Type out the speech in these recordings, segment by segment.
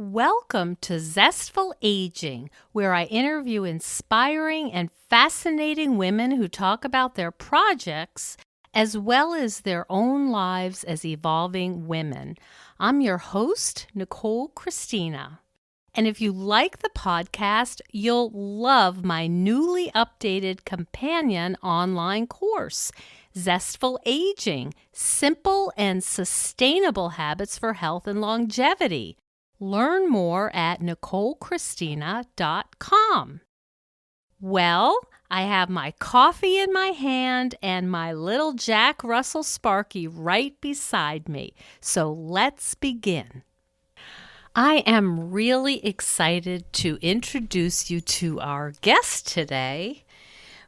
Welcome to Zestful Aging, where I interview inspiring and fascinating women who talk about their projects as well as their own lives as evolving women. I'm your host, Nicole Christina. And if you like the podcast, you'll love my newly updated companion online course, Zestful Aging, Simple and Sustainable Habits for Health and Longevity. Learn more at NicoleChristina.com. Well, I have my coffee in my hand and my little Jack Russell Sparky right beside me. So let's begin. I am really excited to introduce you to our guest today.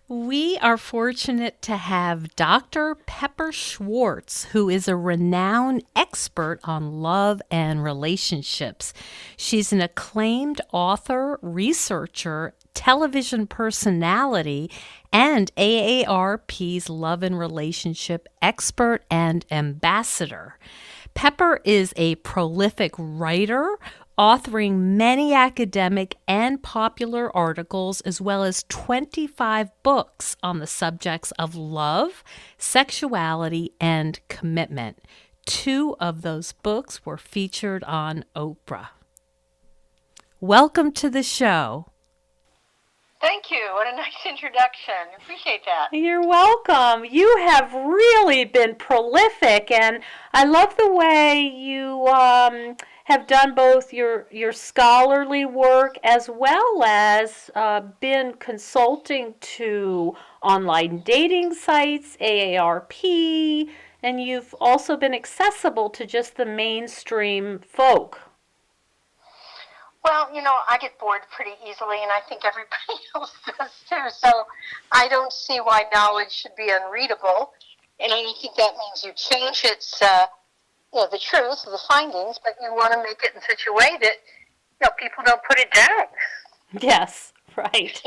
We are fortunate to have Dr. Pepper Schwartz, who is a renowned expert on love and relationships. She's an acclaimed author, researcher, television personality, and AARP's love and relationship expert and ambassador. Pepper is a prolific writer, authoring many academic and popular articles, as well as 25 books on the subjects of love, sexuality, and commitment. 2 of those books were featured on Oprah. Welcome to the show. Thank you. What a nice introduction. Appreciate that. You're welcome. You have really been prolific, and I love the way you have done both your scholarly work as well as been consulting to online dating sites, AARP, and you've also been accessible to just the mainstream folk. Well, I get bored pretty easily, and I think everybody else does too. So I don't see why knowledge should be unreadable. And I don't think that means you change its, the truth, the findings, but you want to make it in such a way that, people don't put it down. Yes, right.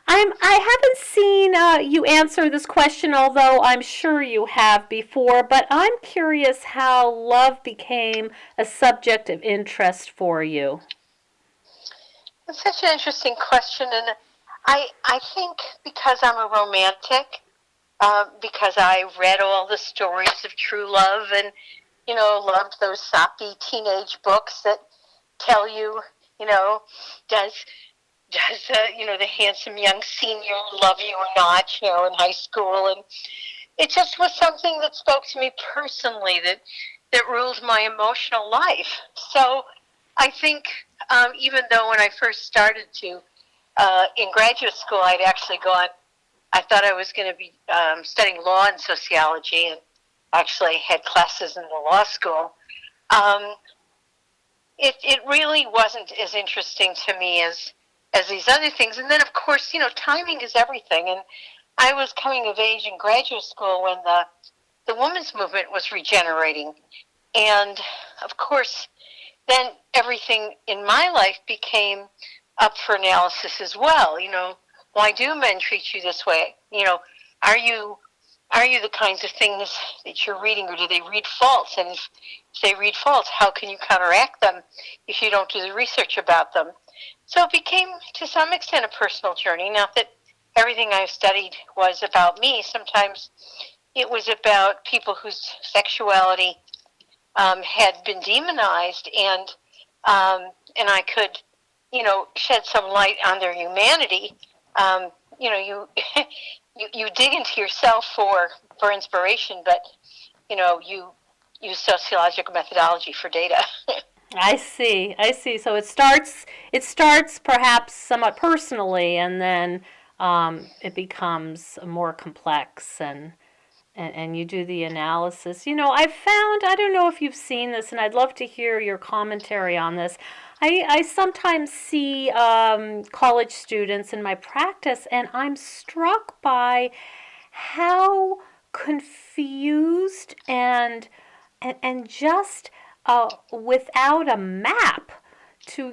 I haven't seen you answer this question, although I'm sure you have before, but I'm curious how love became a subject of interest for you. It's such an interesting question, and I think because I'm a romantic, because I read all the stories of true love and, loved those soppy teenage books that tell you, does the handsome young senior love you or not, in high school. And it just was something that spoke to me personally, that ruled my emotional life. So I think even though when I first started in graduate school, I'd actually I thought I was going to be studying law and sociology, and actually had classes in the law school. It really wasn't as interesting to me as these other things. And then, of course, timing is everything. And I was coming of age in graduate school when the women's movement was regenerating. And, of course, then everything in my life became up for analysis as well. Why do men treat you this way? Are you the kinds of things that you're reading, or do they read false? And if they read false, how can you counteract them if you don't do the research about them? So it became, to some extent, a personal journey. Not that everything I studied was about me. Sometimes it was about people whose sexuality had been demonized, and I could, shed some light on their humanity. You you dig into yourself for inspiration, but you use sociological methodology for data. I see. So it starts perhaps somewhat personally, and then it becomes more complex, and you do the analysis. I've found, I don't know if you've seen this, and I'd love to hear your commentary on this. I sometimes see college students in my practice, and I'm struck by how confused and just without a map to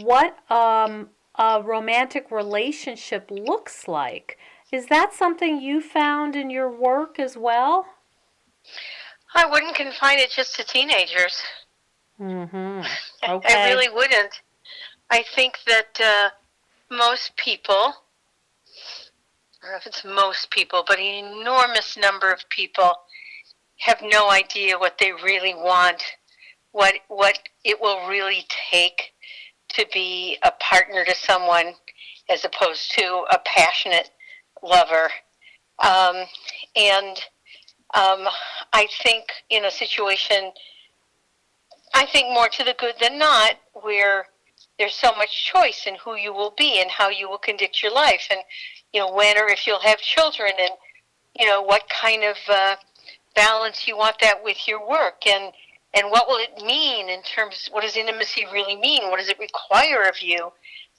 what a romantic relationship looks like. Is that something you found in your work as well? I wouldn't confine it just to teenagers. Mm-hmm. I Okay. really wouldn't. I think that most people, I don't know if it's most people, but an enormous number of people have no idea what they really want, what it will really take to be a partner to someone as opposed to a passionate lover. Um, and I think in a situation, I think more to the good than not, where there's so much choice in who you will be and how you will conduct your life, and when or if you'll have children, and what kind of balance you want that with your work, and what will it mean in terms, what does intimacy really mean? What does it require of you?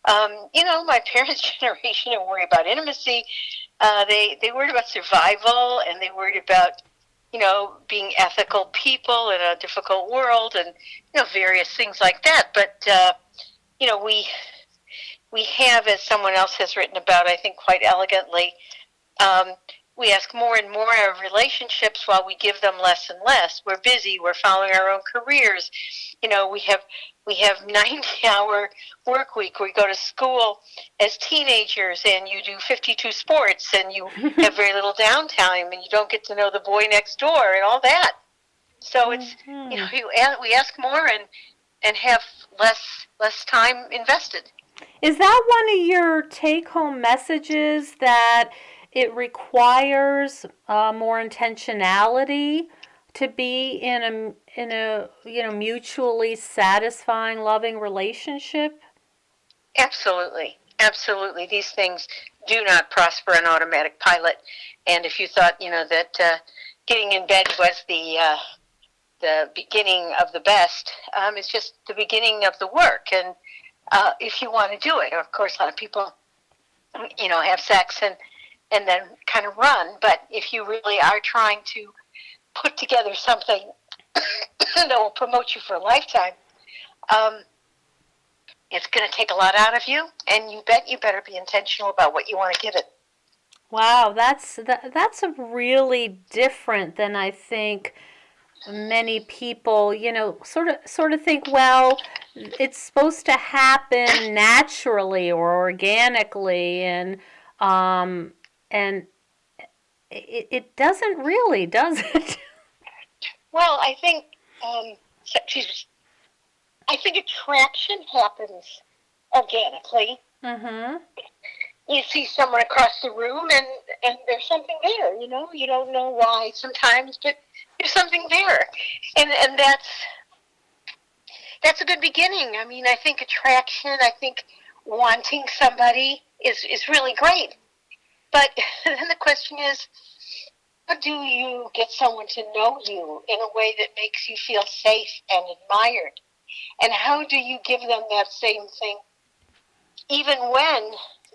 My parents' generation didn't worry about intimacy. They worried about survival, and they worried about being ethical people in a difficult world, and various things like that. But we have, as someone else has written about, I think quite elegantly, um, we ask more and more of relationships while we give them less and less. We're busy. We're following our own careers. We have 90-hour work week. We go to school as teenagers, and you do 52 sports, and you have very little downtime, and you don't get to know the boy next door and all that. So it's Mm-hmm. we ask more and have less time invested. Is that one of your take-home messages, that it requires more intentionality to be in a mutually satisfying, loving relationship? Absolutely. Absolutely. These things do not prosper on automatic pilot. And if you thought, that getting in bed was the beginning of the best, it's just the beginning of the work. And if you want to do it, of course, a lot of people, have sex and then kind of run. But if you really are trying to put together something that will promote you for a lifetime, um, it's going to take a lot out of you, and you better be intentional about what you want to give it. Wow, that's a really different than I think many people, sort of think, well, it's supposed to happen naturally or organically, and it doesn't really, does it? Well, I think, excuse me, I think attraction happens organically. Mhm. You see someone across the room, and there's something there. You don't know why sometimes, but there's something there, and that's a good beginning. I mean, I think attraction, I think wanting somebody is really great. But then the question is, how do you get someone to know you in a way that makes you feel safe and admired? And how do you give them that same thing, even when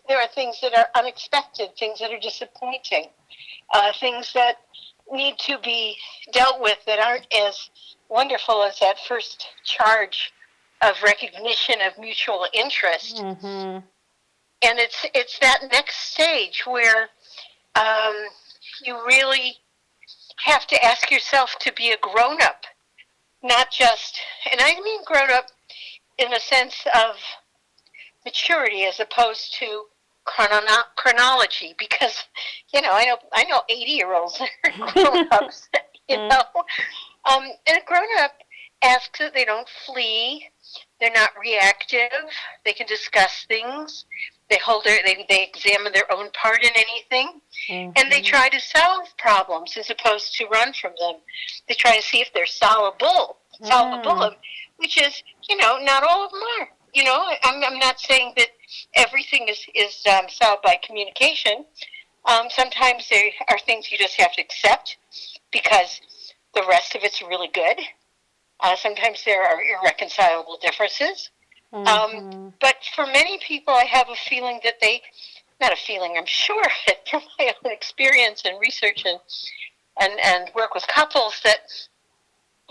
there are things that are unexpected, things that are disappointing, things that need to be dealt with that aren't as wonderful as that first charge of recognition of mutual interest? Mhm. And it's that next stage where um, you really have to ask yourself to be a grown up, not just, and I mean grown up in the sense of maturity as opposed to chronology, because I know 80-year-olds that are grown ups, and a grown up asks that they don't flee, they're not reactive, they can discuss things, they examine their own part in anything, and they Mhm. try to solve problems as opposed to run from them. They try to see if they're solvable, Mm. which is, not all of them are. I'm not saying that everything is solved by communication. Sometimes there are things you just have to accept because the rest of it's really good. Sometimes there are irreconcilable differences. Um, Mhm. but for many people, I have a feeling that not a feeling, I'm sure from my own experience and research and work with couples, that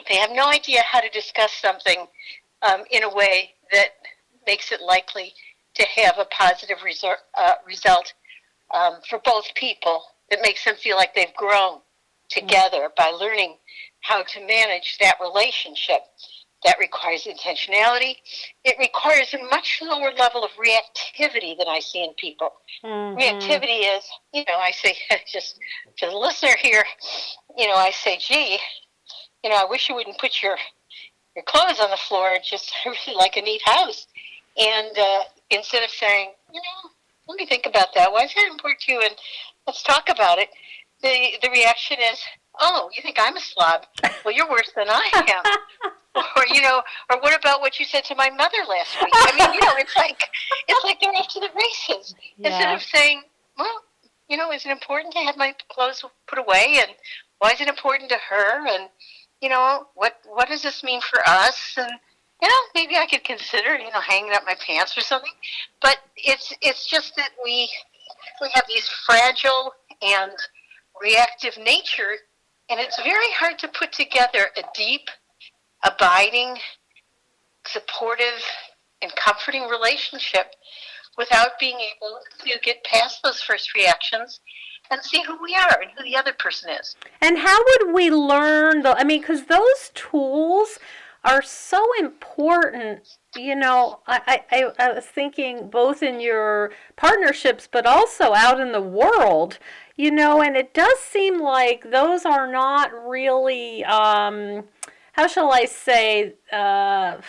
they have no idea how to discuss something in a way that makes it likely to have a positive result for both people, that makes them feel like they've grown together by learning how to manage that relationship. That requires intentionality. It requires a much lower level of reactivity than I see in people. Mm-hmm. Reactivity is, I say, just to the listener here, I say, gee, I wish you wouldn't put your clothes on the floor. Just, I really like a neat house. And instead of saying, let me think about that. Why is that important to you? And let's talk about it. The reaction is, oh, you think I'm a slob? Well, you're worse than I am. Or what about what you said to my mother last week? I mean, it's like they're off to the races. Yeah. Instead of saying, well, is it important to have my clothes put away? And why is it important to her? And, what does this mean for us? And, maybe I could consider, hanging up my pants or something. But it's just that we have these fragile and reactive nature, and it's very hard to put together a deep, abiding, supportive, and comforting relationship without being able to get past those first reactions and see who we are and who the other person is. And how would we learn, because those tools are so important. I was thinking both in your partnerships, but also out in the world, and it does seem like those are not really, how shall I say, the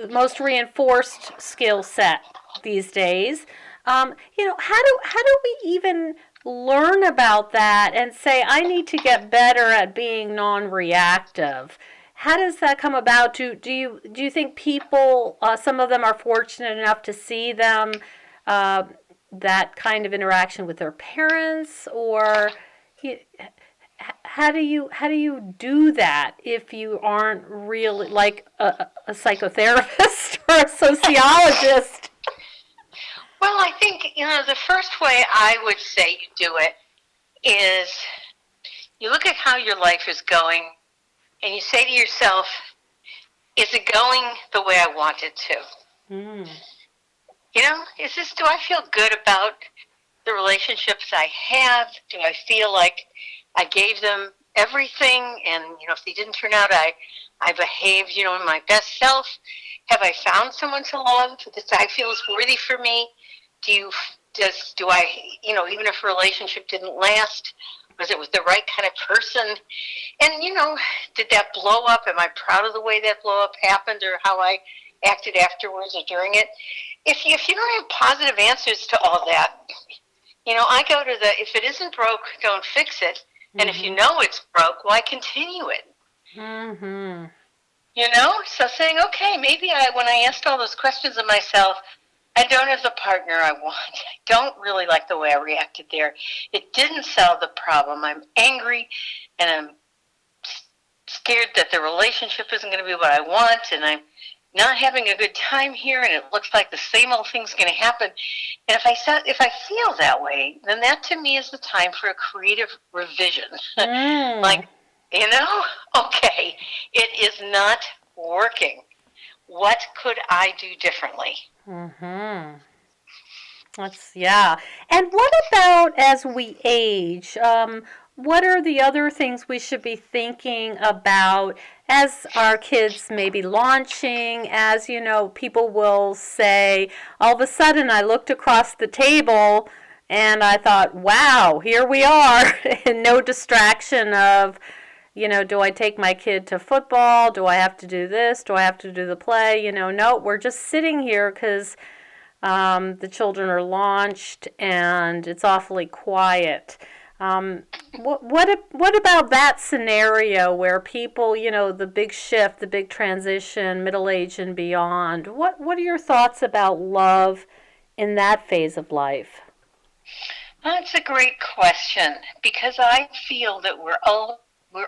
most reinforced skill set these days. How do we even learn about that and say, I need to get better at being non-reactive? How does that come about? Do you think people, some of them are fortunate enough to see them, that kind of interaction with their parents, or how do you do that if you aren't really like a psychotherapist or a sociologist? Well, I think, the first way I would say you do it is you look at how your life is going and you say to yourself, is it going the way I want it to? Mm. Do I feel good about the relationships I have? Do I feel like I gave them everything? And, if they didn't turn out, I behaved, in my best self? Have I found someone to love that I feel is worthy for me? Do I, even if a relationship didn't last, was it with the right kind of person? And, did that blow up? Am I proud of the way that blow up happened or how I acted afterwards or during it? If you don't have positive answers to all that, I go to if it isn't broke, don't fix it. Mm-hmm. And if you know it's broke, why continue it? Mm-hmm. So saying, okay, maybe when I asked all those questions of myself, I don't have the partner I want. I don't really like the way I reacted there. It didn't solve the problem. I'm angry, and I'm scared that the relationship isn't going to be what I want, and I'm not having a good time here, and it looks like the same old thing's going to happen. And if I feel that way, then that to me is the time for a creative revision. Mm. Okay, it is not working. What could I do differently? Mm-hmm. Yeah. And what about as we age? What are the other things we should be thinking about as our kids may be launching? As people will say, all of a sudden I looked across the table and I thought, wow, here we are, and no distraction of, do I take my kid to football? Do I have to do this? Do I have to do the play? No, we're just sitting here because the children are launched and it's awfully quiet. What about that scenario where people, the big shift, the big transition, middle age and beyond? What are your thoughts about love in that phase of life? That's a great question, because I feel that we're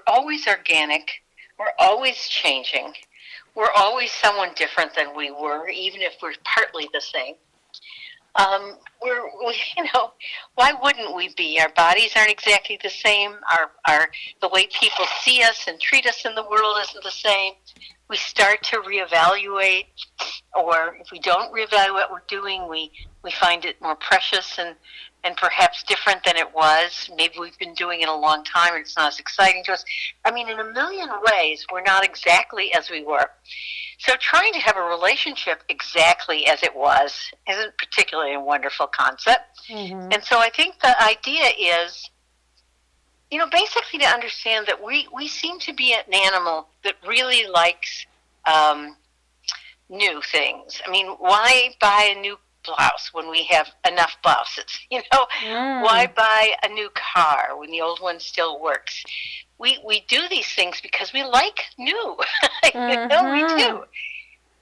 always organic, we're always changing, we're always someone different than we were, even if we're partly the same. Why wouldn't we be? Our bodies aren't exactly the same. The way people see us and treat us in the world isn't the same. We start to reevaluate, or if we don't reevaluate what we're doing, we find it more precious and and perhaps different than it was. Maybe we've been doing it a long time and it's not as exciting to us. I mean, in a million ways, we're not exactly as we were. So trying to have a relationship exactly as it was isn't particularly a wonderful concept. Mm-hmm. And so I think the idea is, basically to understand that we seem to be an animal that really likes new things. I mean, why buy a new blouse when we have enough blouses? Why buy a new car when the old one still works? We do these things because we like new. We do.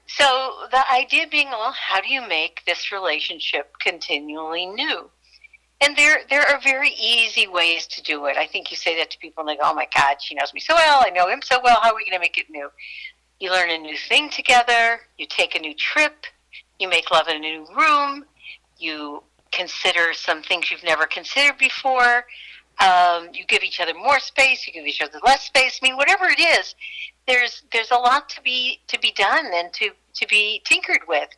So the idea being, well, how do you make this relationship continually new? And there are very easy ways to do it. I think you say that to people and they go, oh my God, she knows me so well, I know him so well, how are we going to make it new? You learn a new thing together, you take a new trip, you make love in a new room, you consider some things you've never considered before, you give each other more space, you give each other less space. I mean, whatever it is, there's a lot to be done and to be tinkered with.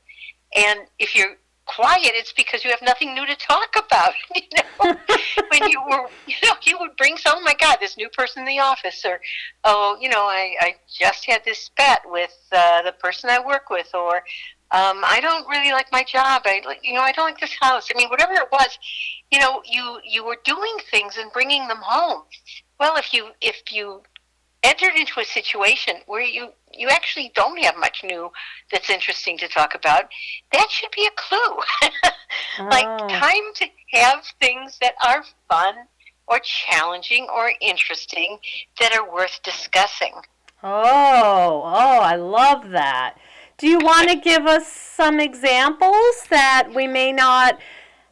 And if you're quiet, it's because you have nothing new to talk about. When you would bring some, oh my God, this new person in the office, or I just had this spat with the person I work with, or I don't really like my job. I don't like this house. I mean, whatever it was, you were doing things and bringing them home. Well, if you entered into a situation where you actually don't have much new that's interesting to talk about, that should be a clue. Like time to have things that are fun or challenging or interesting that are worth discussing. I love that. Do you want to give us some examples that we may not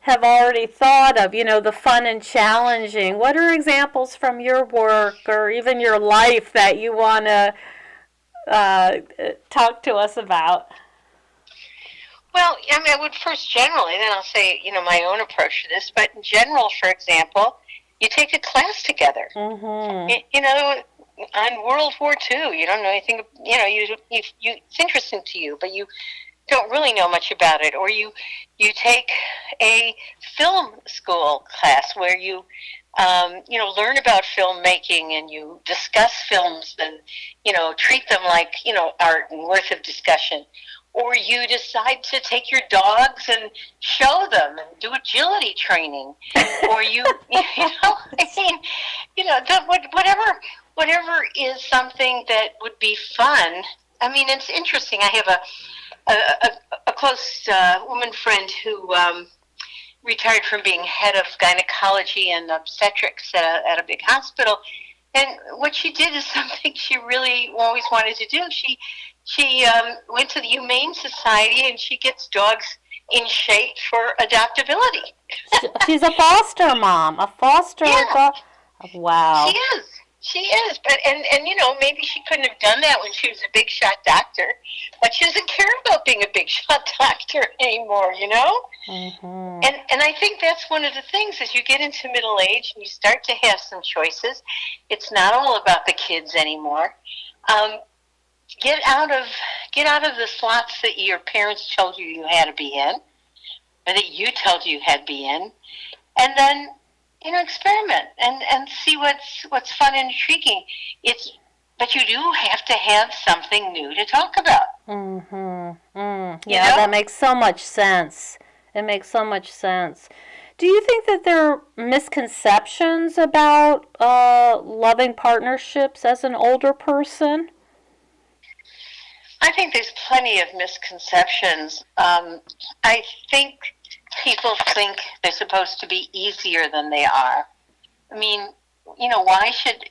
have already thought of, the fun and challenging? What are examples from your work or even your life that you want to talk to us about? Well, I mean, I would first generally, then I'll say, my own approach to this. But in general, for example, you take a class together. Mm-hmm. On World War II, you don't know anything. It's interesting to you, but you don't really know much about it. Or you take a film school class where you learn about filmmaking and you discuss films and treat them like art and worth of discussion. Or you decide to take your dogs and show them and do agility training. Or whatever is something that would be fun. I mean, it's interesting. I have a close woman friend who retired from being head of gynecology and obstetrics at a big hospital. And what she did is something she really always wanted to do. She went to the Humane Society and she gets dogs in shape for adoptability. She's a foster mom. Yeah. Wow. She is. But and maybe she couldn't have done that when she was a big shot doctor, but she doesn't care about being a big shot doctor anymore, Mm-hmm. And I think that's one of the things as you get into middle age and you start to have some choices. It's not all about the kids anymore. Get out of the slots that your parents told you had to be in, or that you told you had to be in, and then experiment and see what's fun and intriguing. But you do have to have something new to talk about. Mm-hmm. Yeah, that makes so much sense. It makes so much sense. Do you think that there are misconceptions about loving partnerships as an older person? I think there's plenty of misconceptions. I think people think they're supposed to be easier than they are. I mean, why should,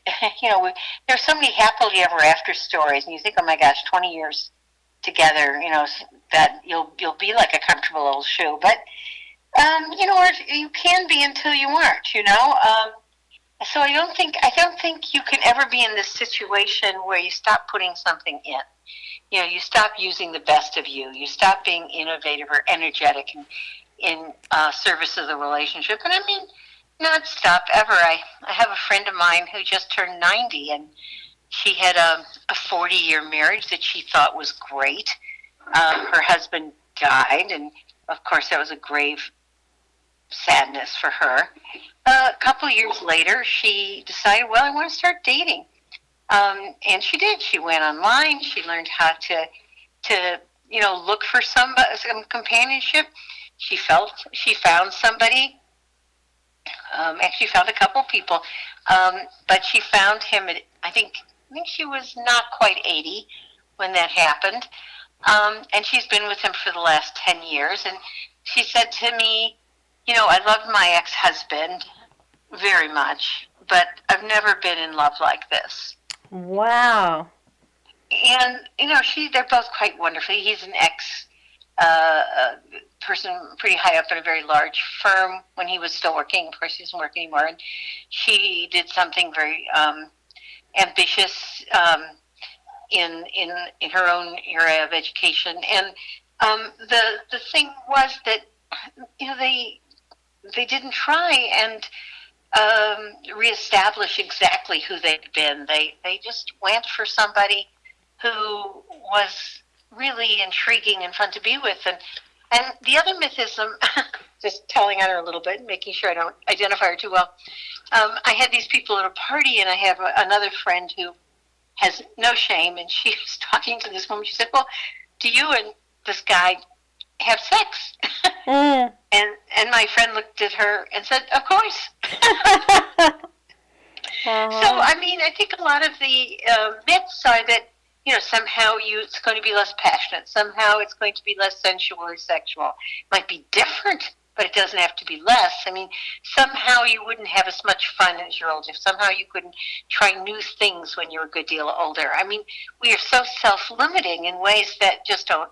there's so many happily ever after stories, and you think, oh my gosh, 20 years together, that you'll be like a comfortable old shoe. But, or you can be until you aren't, So I don't think you can ever be in this situation where you stop putting something in. You stop using the best of you. You stop being innovative or energetic in service of the relationship. And I mean, not stop ever. I have a friend of mine who just turned 90, and she had a 40-year marriage that she thought was great. Her husband died, and of course that was a grave sadness for her. A couple years later, she decided, well, I want to start dating. And she did. She went online. She learned how to look for some companionship. She found somebody. Actually, found a couple people, but she found him at I think she was not quite 80 when that happened, and she's been with him for the last 10 years. And she said to me, I loved my ex-husband very much, but I've never been in love like this. Wow. And they're both quite wonderful. He's an ex person pretty high up in a very large firm when he was still working. Of course, he doesn't work anymore. And she did something very ambitious in her own area of education. And the thing was that they didn't try and reestablish exactly who they'd been. They just went for somebody who was really intriguing and fun to be with. And the other myth is, just telling on her a little bit, making sure I don't identify her too well. I had these people at a party, and I have another friend who has no shame, and she was talking to this woman. She said, well, do you and this guy have sex? And my friend looked at her and said, of course. So, I think a lot of the myths are that, somehow it's going to be less passionate. Somehow it's going to be less sensual or sexual. It might be different, but it doesn't have to be less. Somehow you wouldn't have as much fun as you're older. Somehow you couldn't try new things when you're a good deal older. We are so self-limiting in ways that just don't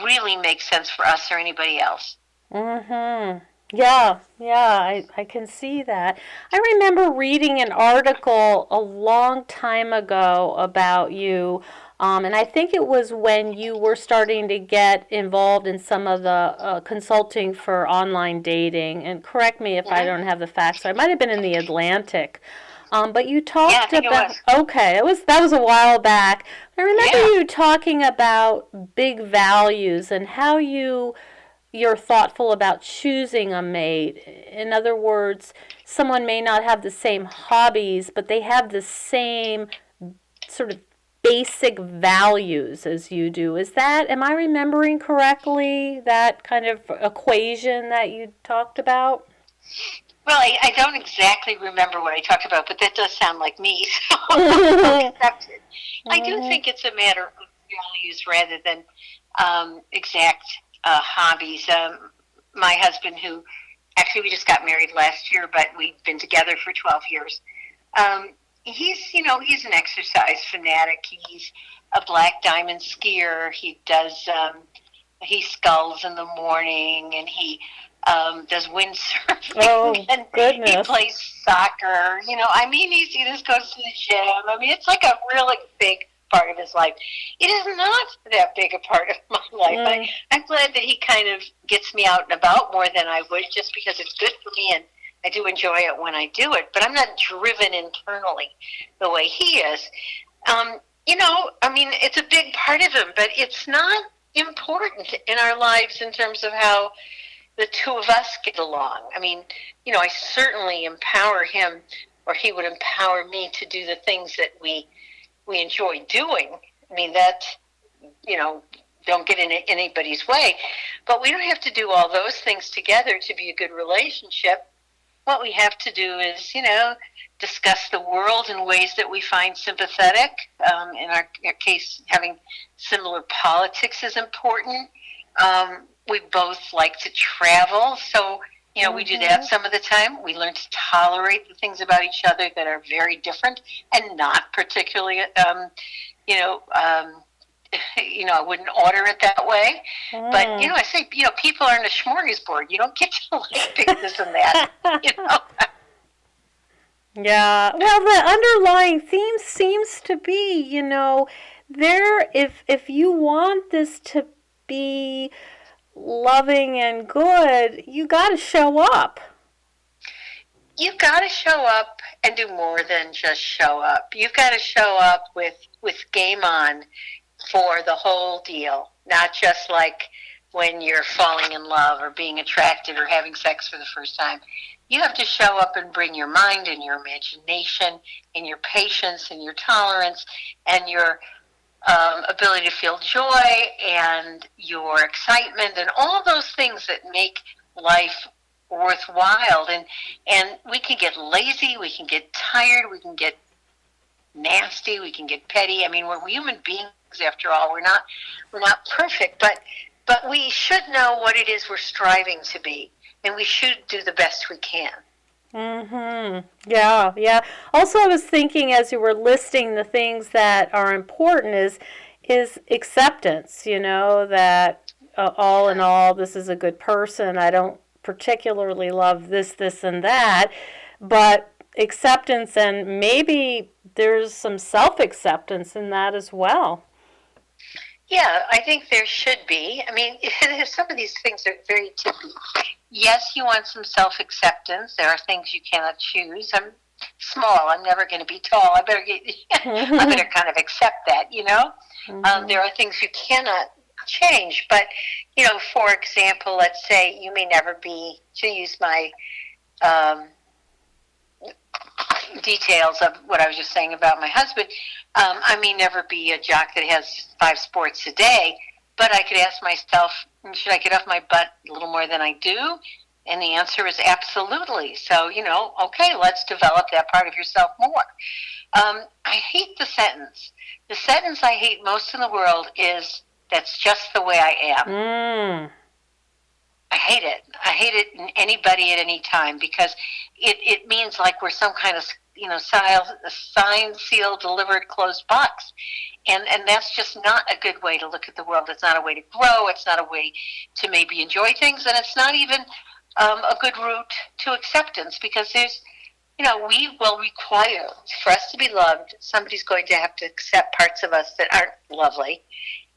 really make sense for us or anybody else. Mm-hmm. Yeah, I can see that. I remember reading an article a long time ago about you, and I think it was when you were starting to get involved in some of the consulting for online dating. And correct me if I don't have the facts. So it might have been in the Atlantic. But you talked about that was a while back. I remember you talking about big values and how you're thoughtful about choosing a mate. In other words, someone may not have the same hobbies, but they have the same sort of basic values as you do. Am I remembering correctly, that kind of equation that you talked about? Well, I don't exactly remember what I talked about, but that does sound like me, so I'll accept it. I do think it's a matter of values rather than exact hobbies. My husband, who actually we just got married last year, but we've been together for 12 years. He's an exercise fanatic. He's a black diamond skier. He he sculls in the morning, and he does windsurfing. Oh, and goodness. He plays soccer. He just goes to the gym. It's like a really big part of his life. It is not that big a part of my life. I'm glad that he kind of gets me out and about more than I would, just because it's good for me and I do enjoy it when I do it, but I'm not driven internally the way he is. It's a big part of him, but it's not important in our lives in terms of how the two of us get along. I certainly empower him, or he would empower me to do the things that we enjoy doing. Don't get in anybody's way, but we don't have to do all those things together to be a good relationship. What we have to do is, discuss the world in ways that we find sympathetic. In our case, having similar politics is important. We both like to travel, so, we do that some of the time. We learn to tolerate the things about each other that are very different and not particularly, I wouldn't order it that way. But, I say, people aren't a smorgasbord. You don't get to pick this and that, Yeah. Well, the underlying theme seems to be, if you want this to be loving and good, you got to show up. You've got to show up and do more than just show up. You've got to show up with game on for the whole deal, not just like when you're falling in love or being attracted or having sex for the first time. You have to show up and bring your mind and your imagination and your patience and your tolerance and your ability to feel joy and your excitement and all those things that make life worthwhile. And we can get lazy, we can get tired, we can get nasty, we can get petty. I mean, we're human beings after all. We're not perfect, but we should know what it is we're striving to be, and we should do the best we can. Yeah, yeah. Also, I was thinking as you were listing the things that are important is acceptance, that all in all, this is a good person. I don't particularly love this, and that, but acceptance, and maybe there's some self-acceptance in that as well. Yeah, I think there should be. I mean, some of these things are very tippy. Yes, you want some self-acceptance. There are things you cannot choose. I'm small. I'm never going to be tall. I better kind of accept that, There are things you cannot change. But, for example, let's say you may never be, to use my details of what I was just saying about my husband, I may never be a jock that has 5 sports a day, but I could ask myself, should I get off my butt a little more than I do? And the answer is absolutely. So, okay, let's develop that part of yourself more. I hate the sentence. The sentence I hate most in the world is, that's just the way I am. I hate it. I hate it in anybody at any time, because it means like we're some kind of signed, sealed, delivered, closed box. And that's just not a good way to look at the world. It's not a way to grow. It's not a way to maybe enjoy things. And it's not even a good route to acceptance, because there's, we will require, for us to be loved, somebody's going to have to accept parts of us that aren't lovely.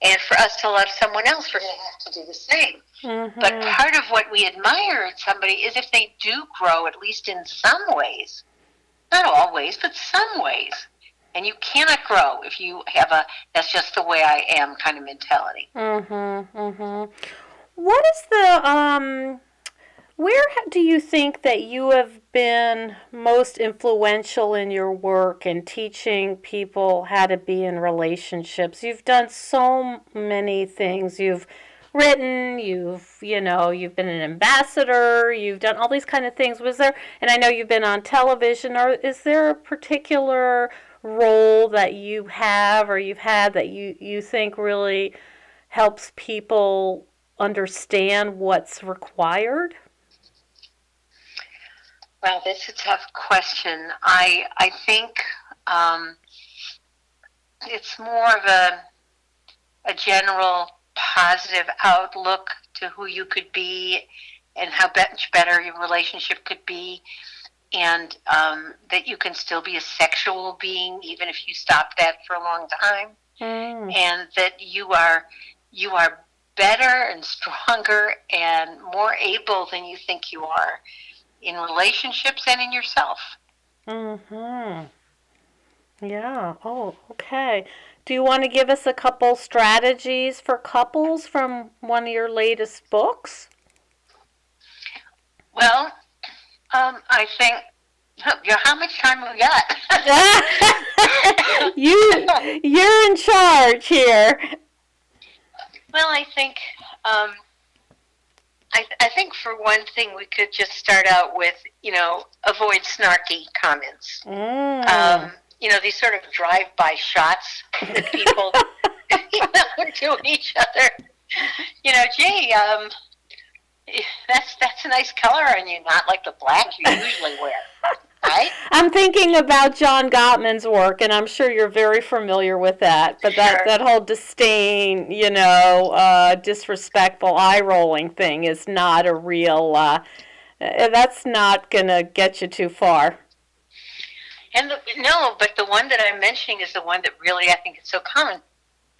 And for us to love someone else, we're going to have to do the same. But part of what we admire in somebody is if they do grow, at least in some ways. Not always, but some ways. And you cannot grow if you have that's just the way I am kind of mentality. What is the, where do you think that you have been most influential in your work in teaching people how to be in relationships? You've done so many things. You've written, you've been an ambassador, you've done all these kind of things. And I know you've been on television, or is there a particular role that you have or you've had that you think really helps people understand what's required? Well, that's a tough question. I think it's more of a general positive outlook to who you could be and how much better your relationship could be, and that you can still be a sexual being even if you stop that for a long time, and that you are better and stronger and more able than you think you are in relationships and in yourself. Yeah. Oh, okay. Do you want to give us a couple strategies for couples from one of your latest books? Well, I think, how much time have we got? You're in charge here. Well, I think I think for one thing we could just start out with, avoid snarky comments. These sort of drive-by shots that people are doing each other. Gee, that's a nice color on you, not like the black you usually wear. Right? I'm thinking about John Gottman's work, and I'm sure you're very familiar with that. But that whole disdain, disrespectful, eye-rolling thing is not a real, that's not going to get you too far. And but the one that I'm mentioning is the one that really I think is so common.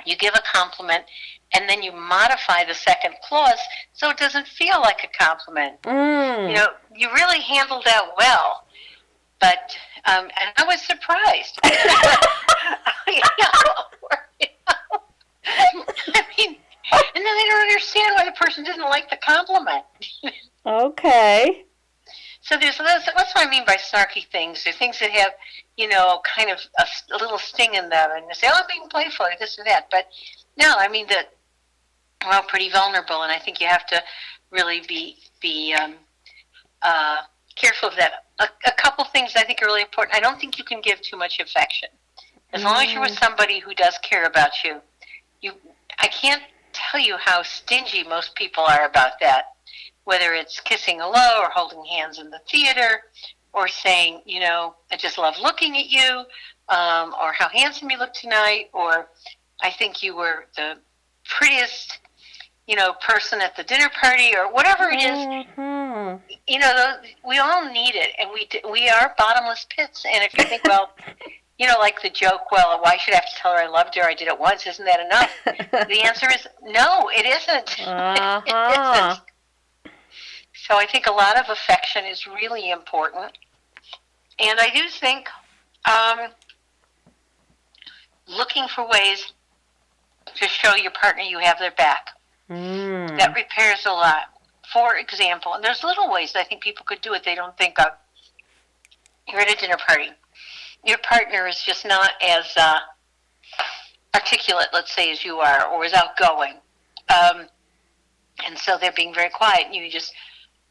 You give a compliment, and then you modify the second clause so it doesn't feel like a compliment. You really handled that well. But, and I was surprised. I mean, And then they don't understand why the person didn't like the compliment. Okay. So that's what I mean by snarky things. They're things that have, kind of a little sting in them, and they say, "Oh, I'm being playful," or this or that. But no, I mean that. Well, pretty vulnerable, and I think you have to really be careful of that. A couple things I think are really important. I don't think you can give too much affection. As long as you're with somebody who does care about you, I can't tell you how stingy most people are about that. Whether it's kissing hello or holding hands in the theater or saying, I just love looking at you, or how handsome you look tonight, or I think you were the prettiest, person at the dinner party, or whatever it is. We all need it, and we are bottomless pits. And if you think, well, like the joke, well, why should I have to tell her I loved her? I did it once. Isn't that enough? The answer is no, it isn't. It isn't. So I think a lot of affection is really important. And I do think looking for ways to show your partner you have their back. That repairs a lot. For example, and there's little ways that I think people could do it they don't think of. You're at a dinner party. Your partner is just not as articulate, let's say, as you are, or as outgoing. And so they're being very quiet. And you just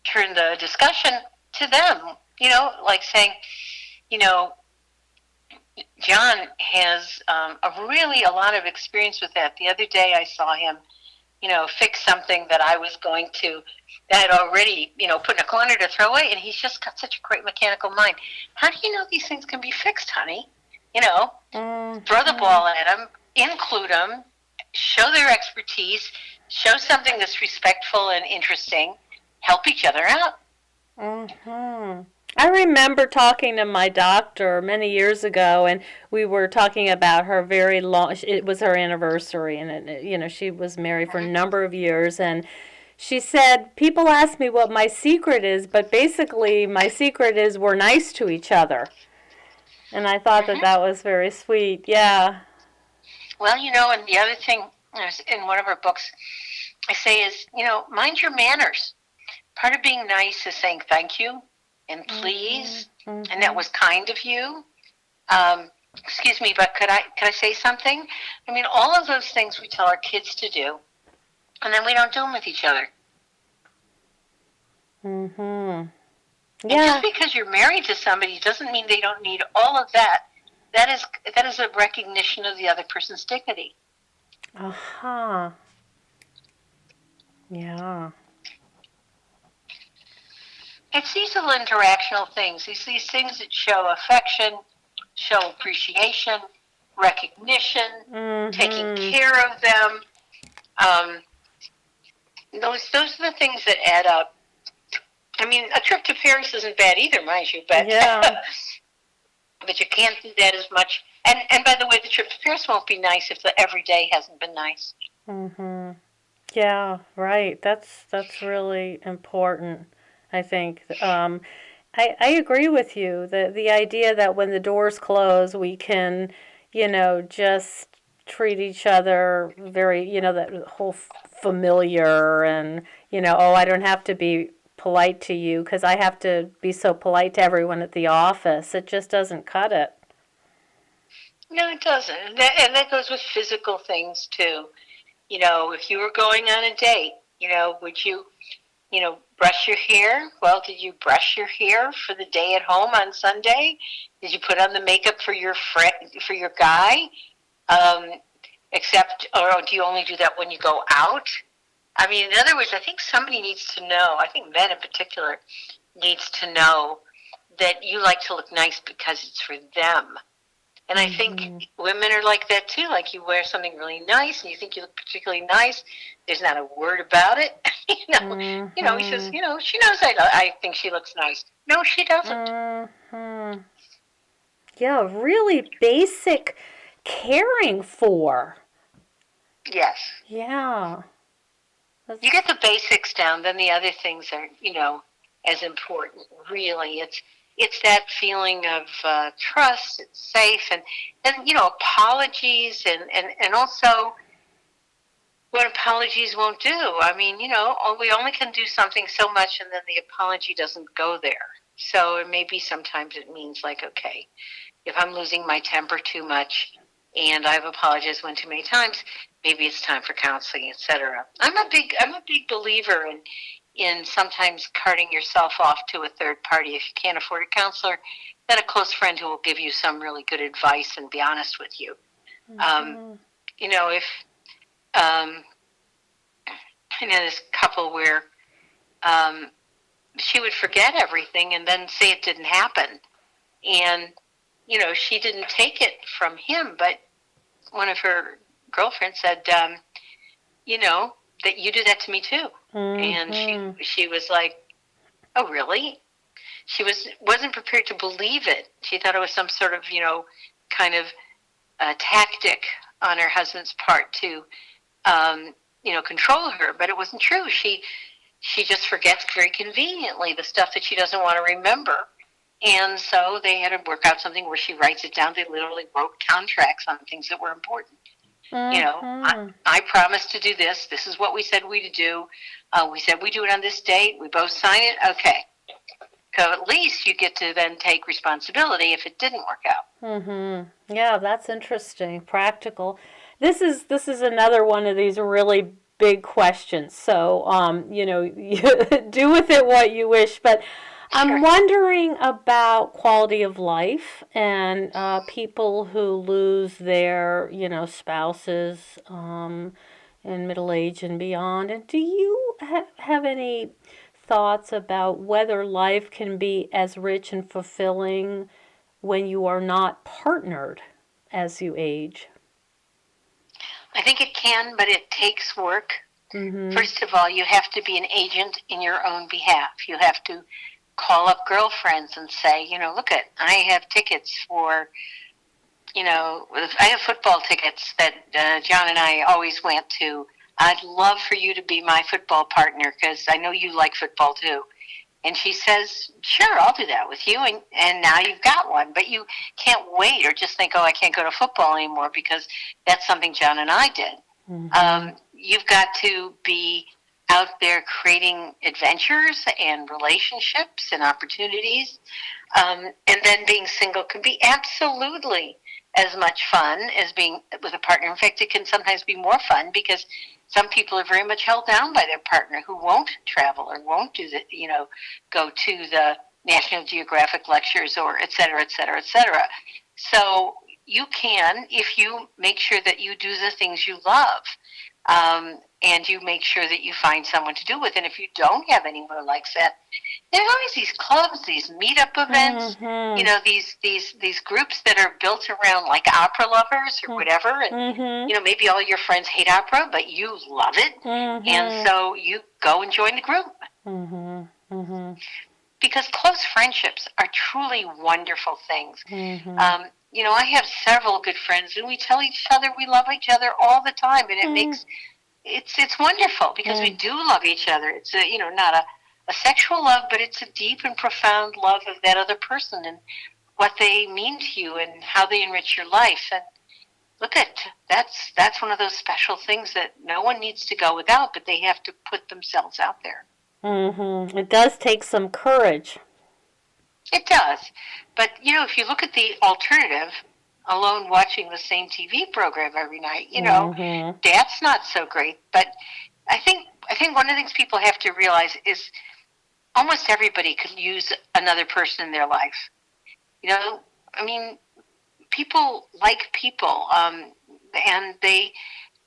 turn the discussion to them, like saying, John has a lot of experience with that. The other day I saw him, fix something that I was going to, that I'd already, put in a corner to throw away, and he's just got such a great mechanical mind. How do you know these things can be fixed, honey? Throw the ball at them, include them, show their expertise, show something that's respectful and interesting, help each other out. I remember talking to my doctor many years ago, and we were talking about her very long. It was her anniversary, and she was married for a number of years, and she said, "People ask me what my secret is, but basically my secret is we're nice to each other." And I thought that was very sweet. Yeah. Well, and the other thing in one of her books, I say is, mind your manners. Part of being nice is saying thank you and please, and that was kind of you. Excuse me, but could I say something? I mean, all of those things we tell our kids to do, and then we don't do them with each other. And just because you're married to somebody doesn't mean they don't need all of that. That is a recognition of the other person's dignity. Yeah. It's these little interactional things. It's these things that show affection, show appreciation, recognition, taking care of them. Those are the things that add up. I mean, a trip to Paris isn't bad either, mind you, but but you can't do that as much. And by the way, the trip to Paris won't be nice if the everyday hasn't been nice. Yeah, right. That's really important, I think. I agree with you. The idea that when the doors close, we can, just treat each other very, that whole familiar and, I don't have to be polite to you because I have to be so polite to everyone at the office. It just doesn't cut it. No, it doesn't. And that goes with physical things, too. If you were going on a date, would you, brush your hair? Well, did you brush your hair for the day at home on Sunday? Did you put on the makeup for your guy? Or do you only do that when you go out? I mean, in other words, I think somebody needs to know, I think men in particular needs to know that you like to look nice because it's for them. And I think women are like that too. Like you wear something really nice and you think you look particularly nice. There's not a word about it. He says, she knows I think she looks nice. No, she doesn't. Yeah, really basic caring for. Yes. Yeah. You get the basics down, then the other things are, as important. Really, it's that feeling of trust. It's safe, and apologies, and also what apologies won't do. I mean, we only can do something so much, and then the apology doesn't go there. So maybe sometimes it means like, okay, if I'm losing my temper too much and I've apologized one too many times, maybe it's time for counseling, etc. I'm a big believer in sometimes carting yourself off to a third party if you can't afford a counselor. Then a close friend who will give you some really good advice and be honest with you. Mm-hmm. If um, I know this couple where um, she would forget everything and then say it didn't happen, and she didn't take it from him, but one of her girlfriends said, that you do that to me too. And Mm-hmm. she was like, oh, really? She wasn't prepared to believe it. She thought it was some sort of, kind of tactic on her husband's part to, control her, but it wasn't true. She just forgets very conveniently the stuff that she doesn't want to remember. And so they had to work out something where she writes it down. They literally wrote contracts on things that were important. Mm-hmm. I promised to do this. This is what we said we'd do. We said we do it on this date. We both sign it. Okay. So at least you get to then take responsibility if it didn't work out. Mm-hmm. Yeah, that's interesting. Practical. This is another one of these really big questions. So, you do with it what you wish. But I'm Sure. wondering about quality of life and people who lose their, spouses in middle age and beyond. And do you have any thoughts about whether life can be as rich and fulfilling when you are not partnered as you age? I think it can, but it takes work. Mm-hmm. First of all, you have to be an agent in your own behalf. You have to call up girlfriends and say, look I have tickets for, I have football tickets that John and I always went to. I'd love for you to be my football partner because I know you like football too. And she says, sure, I'll do that with you. And now you've got one. But you can't wait or just think, oh, I can't go to football anymore because that's something John and I did. Mm-hmm. You've got to be out there creating adventures and relationships and opportunities. And then being single can be absolutely as much fun as being with a partner. In fact, it can sometimes be more fun because some people are very much held down by their partner who won't travel or won't do the, go to the National Geographic lectures or et cetera, et cetera, et cetera. So you can, if you make sure that you do the things you love, and you make sure that you find someone to do with. And if you don't have anyone who likes that, there's always these clubs, these meetup events, Mm-hmm. these groups that are built around like opera lovers or whatever. And Mm-hmm. maybe all your friends hate opera, but you love it, and Mm-hmm. so you go and join the group. Mm-hmm. Mm-hmm. Because close friendships are truly wonderful things. Mm-hmm. I have several good friends, and we tell each other we love each other all the time, and it makes it's wonderful because we do love each other. It's not a sexual love, but it's a deep and profound love of that other person and what they mean to you and how they enrich your life. And that's one of those special things that no one needs to go without, but they have to put themselves out there. Mm-hmm. It does take some courage. It does. But, if you look at the alternative, alone watching the same TV program every night, Mm-hmm. that's not so great. But I think one of the things people have to realize is almost everybody could use another person in their life. You know, I mean, people like people, and they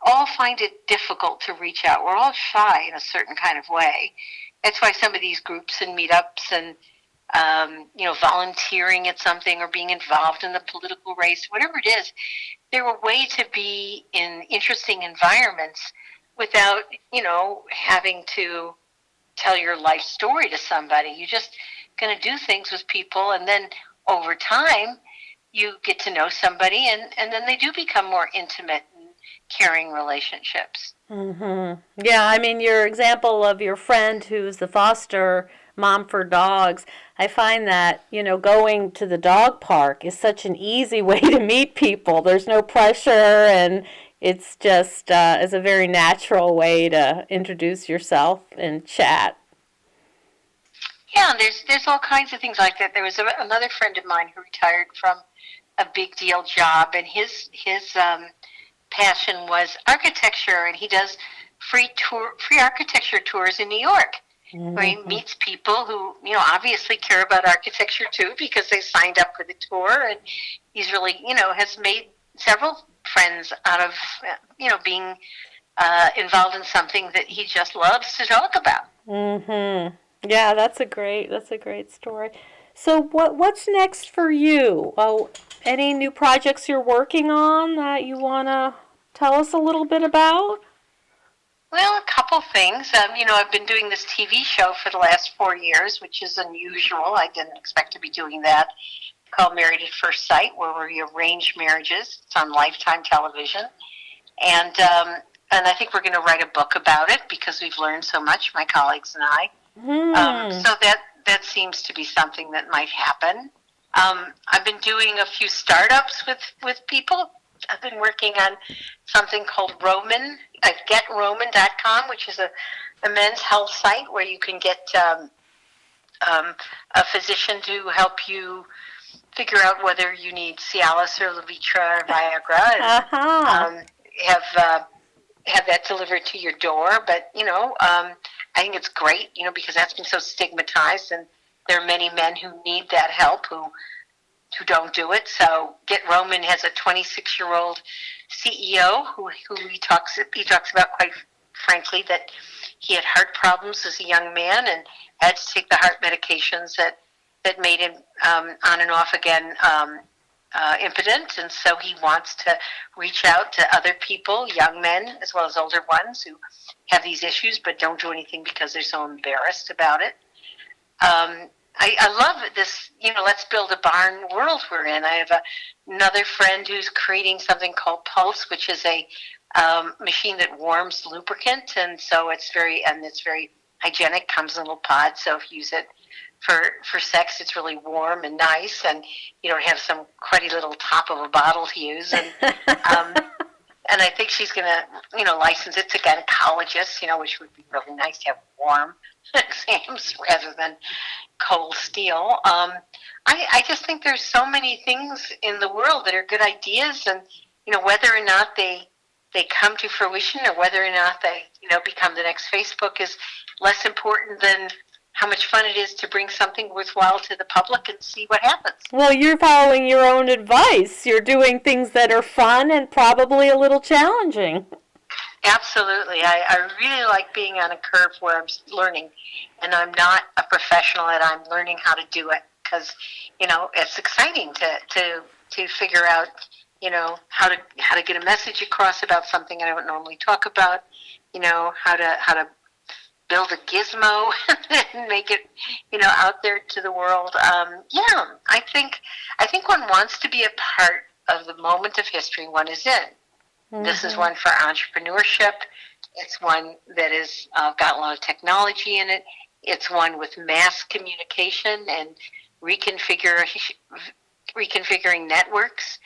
all find it difficult to reach out. We're all shy in a certain kind of way. That's why some of these groups and meetups and volunteering at something or being involved in the political race, whatever it is, they're a way to be in interesting environments without, having to tell your life story to somebody. You're just going to do things with people, and then over time, you get to know somebody, and then they do become more intimate and caring relationships. Mm-hmm. Yeah, I mean, your example of your friend who's the foster mom for dogs, I find that, going to the dog park is such an easy way to meet people. There's no pressure, and, it's just is a very natural way to introduce yourself and chat. Yeah, there's all kinds of things like that. There was another friend of mine who retired from a big deal job, and his passion was architecture, and he does free architecture tours in New York, where he Mm-hmm. meets people who obviously care about architecture too because they signed up for the tour, and he's really has made several friends out of being involved in something that he just loves to talk about. Mm-hmm. Yeah, that's a great story. So what's next for you? Oh, any new projects you're working on that you wanna tell us a little bit about? Well, a couple things. I've been doing this TV show for the last 4 years, which is unusual. I didn't expect to be doing that. Called Married at First Sight, where we arrange marriages. It's on Lifetime television, and I think we're going to write a book about it because we've learned so much, my colleagues and I. Hmm. So that seems to be something that might happen. I've been doing a few startups with people. I've been working on something called Roman, GetRoman.com, which is a men's health site where you can get a physician to help you figure out whether you need Cialis or Levitra or Viagra, and Uh-huh. have that delivered to your door. But I think it's great, because that's been so stigmatized, and there are many men who need that help who don't do it. So Get Roman has a 26-year-old CEO who he talks about quite frankly that he had heart problems as a young man and had to take the heart medications that made him on and off again impotent, and so he wants to reach out to other people, young men as well as older ones, who have these issues but don't do anything because they're so embarrassed about it. I love this, let's build a barn world we're in. I have another friend who's creating something called Pulse, which is a machine that warms lubricant, and so it's very hygienic, comes in a little pod, so if you use it for sex, it's really warm and nice, and you don't have some cruddy little top of a bottle to use. Um, and I think she's going to, license it to gynecologists, which would be really nice to have warm exams rather than cold steel. I just think there's so many things in the world that are good ideas, and whether or not they come to fruition or whether or not they become the next Facebook is less important than how much fun it is to bring something worthwhile to the public and see what happens. Well, you're following your own advice. You're doing things that are fun and probably a little challenging. Absolutely. I really like being on a curve where I'm learning, and I'm not a professional, and I'm learning how to do it because, it's exciting to figure out, how to get a message across about something I don't normally talk about, how to build a gizmo and make it, out there to the world. Yeah, I think one wants to be a part of the moment of history one is in. This is Mm-hmm. one for entrepreneurship. It's one that has got a lot of technology in it. It's one with mass communication and reconfiguring networks.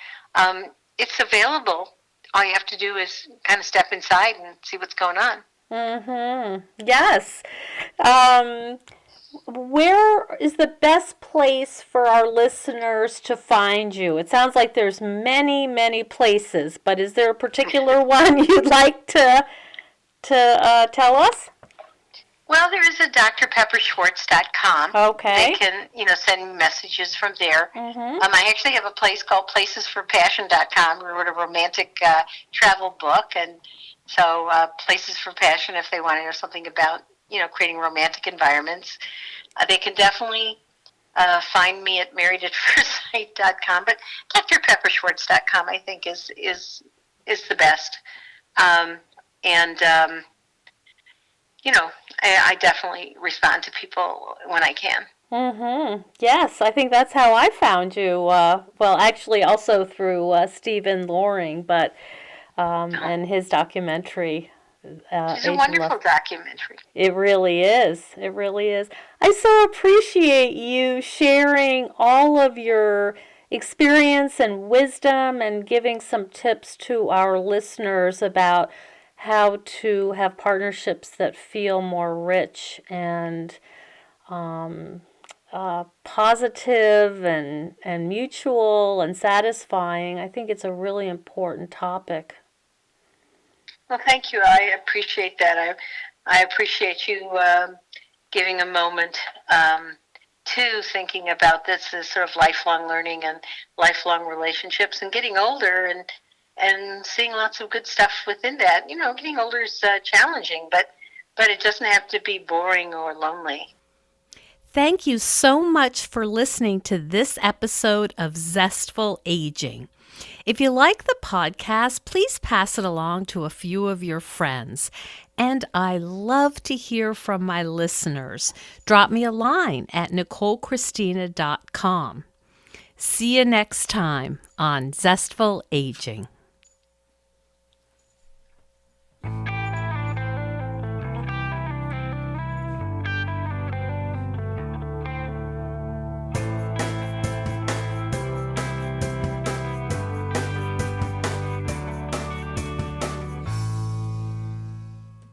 It's available. All you have to do is kind of step inside and see what's going on. Mm-hmm. Yes. Um, where is the best place for our listeners to find you? It sounds like there's many, many places, but is there a particular one you'd like to tell us? Well, there is a drpepperschwartz.com. They Okay. can, send messages from there. Mm-hmm. I actually have a place called placesforpassion.com. We wrote a romantic travel book, and so Places for Passion, if they want to know something about, creating romantic environments. They can definitely find me at marriedatfirst.com, but drpepperschwartz.com I think is the best. Um, and I definitely respond to people when I can. Mm-hmm. Yes, I think that's how I found you. Well, actually, also through Stephen Loring, but Oh, and his documentary, it's a Age and wonderful Lust. documentary. It really is. It really is. I so appreciate you sharing all of your experience and wisdom and giving some tips to our listeners about how to have partnerships that feel more rich and positive and mutual and satisfying. I think it's a really important topic. Well, thank you. I appreciate that. I appreciate you giving a moment to thinking about this as sort of lifelong learning and lifelong relationships and getting older and seeing lots of good stuff within that. You know, getting older is challenging, but it doesn't have to be boring or lonely. Thank you so much for listening to this episode of Zestful Aging. If you like the podcast, please pass it along to a few of your friends. And I love to hear from my listeners. Drop me a line at NicoleChristina.com. See you next time on Zestful Aging.